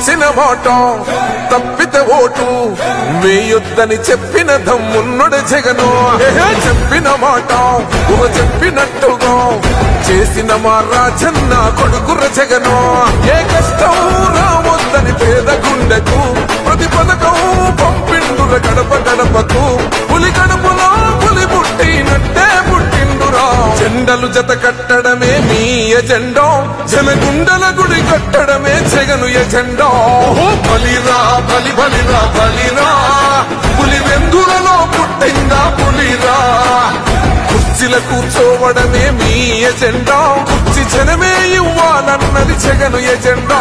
ఇచ్చిన మాట తప్పితే ఓటు వేయొద్దని చెప్పిన దమ్మున్నడు జగను. చెప్పిన మాట చెప్పినట్టుగా చేసిన మా రాజన్న కొడుకుర జగను. ఏ కష్టం రావద్దని పేద గుండెకు ప్రతి పథకం పంపిండుర గడప గడపకు. పులి గడపలో పులి పుట్టినట్టే పుట్టిండురా. జెండలు జత కట్టడమే మీ ఎజెండా, జనగుండల గుడి కట్టడమే జగను ఎజెండా. బలిరా బలి బలిరా బలిరా, పులి వెందులలో పుట్టిందా పులిరా. కుర్చీల కూర్చోవడమే మీ ఎజెండా, కుర్చీ జనమే ఇవ్వాలన్నది జగను ఎజెండా.